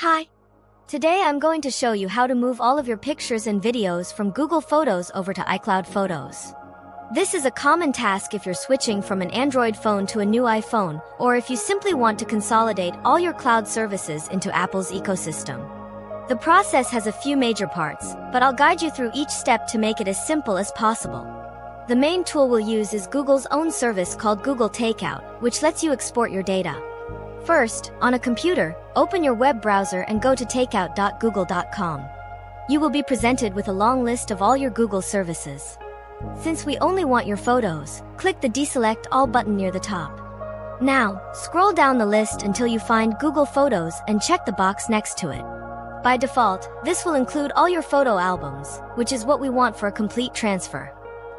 Hi! Today I'm going to show you how to move all of your pictures and videos from Google Photos over to iCloud Photos. This is a common task if you're switching from an Android phone to a new iPhone, or if you simply want to consolidate all your cloud services into Apple's ecosystem. The process has a few major parts, but I'll guide you through each step to make it as simple as possible. The main tool we'll use is Google's own service called Google Takeout, which lets you export your data. First, on a computer, open your web browser and go to takeout.google.com. You will be presented with a long list of all your Google services. Since we only want your photos, click the Deselect All button near the top. Now, scroll down the list until you find Google Photos and check the box next to it. By default, this will include all your photo albums, which is what we want for a complete transfer.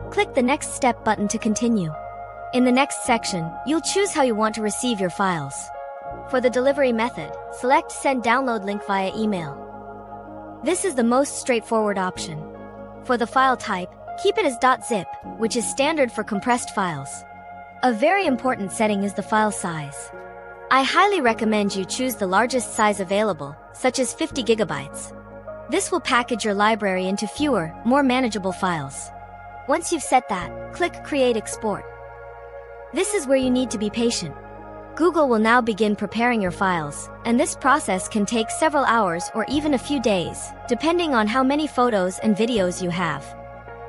Click the Next Step button to continue. In the next section, you'll choose how you want to receive your files. For the delivery method, select Send Download Link via email. This is the most straightforward option. For the file type, keep it as .zip, which is standard for compressed files. A very important setting is the file size. I highly recommend you choose the largest size available, such as 50 gigabytes. This will package your library into fewer, more manageable files. Once you've set that, click Create Export. This is where you need to be patient. Google will now begin preparing your files, and this process can take several hours or even a few days, depending on how many photos and videos you have.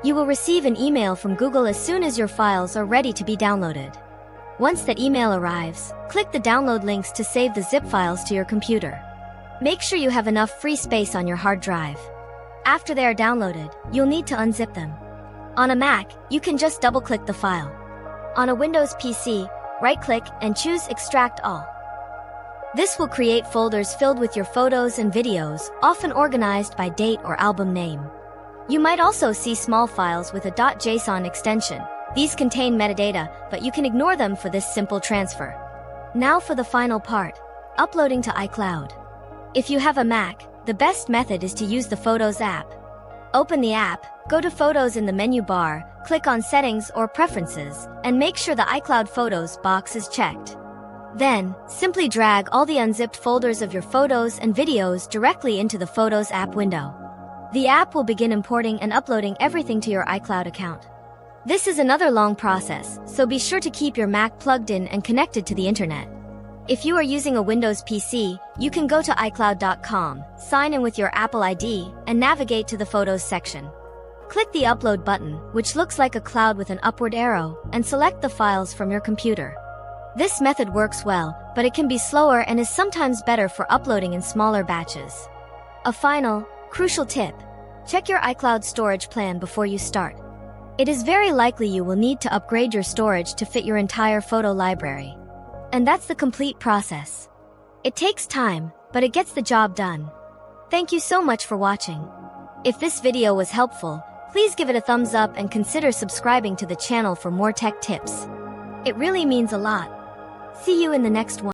You will receive an email from Google as soon as your files are ready to be downloaded. Once that email arrives, click the download links to save the zip files to your computer. Make sure you have enough free space on your hard drive. After they are downloaded, you'll need to unzip them. On a Mac, you can just double-click the file. On a Windows PC, right-click and choose Extract All. This will create folders filled with your photos and videos, often organized by date or album name. You might also see small files with a .json extension. These contain metadata, but you can ignore them for this simple transfer. Now for the final part, uploading to iCloud. If you have a Mac, the best method is to use the Photos app. Open the app, go to Photos in the menu bar, click on Settings or Preferences, and make sure the iCloud Photos box is checked. Then, simply drag all the unzipped folders of your photos and videos directly into the Photos app window. The app will begin importing and uploading everything to your iCloud account. This is another long process, so be sure to keep your Mac plugged in and connected to the internet. If you are using a Windows PC, you can go to iCloud.com, sign in with your Apple ID, and navigate to the Photos section. Click the Upload button, which looks like a cloud with an upward arrow, and select the files from your computer. This method works well, but it can be slower and is sometimes better for uploading in smaller batches. A final, crucial tip: check your iCloud storage plan before you start. It is very likely you will need to upgrade your storage to fit your entire photo library. And that's the complete process. It takes time, but it gets the job done. Thank you so much for watching. If this video was helpful, please give it a thumbs up and consider subscribing to the channel for more tech tips. It really means a lot. See you in the next one.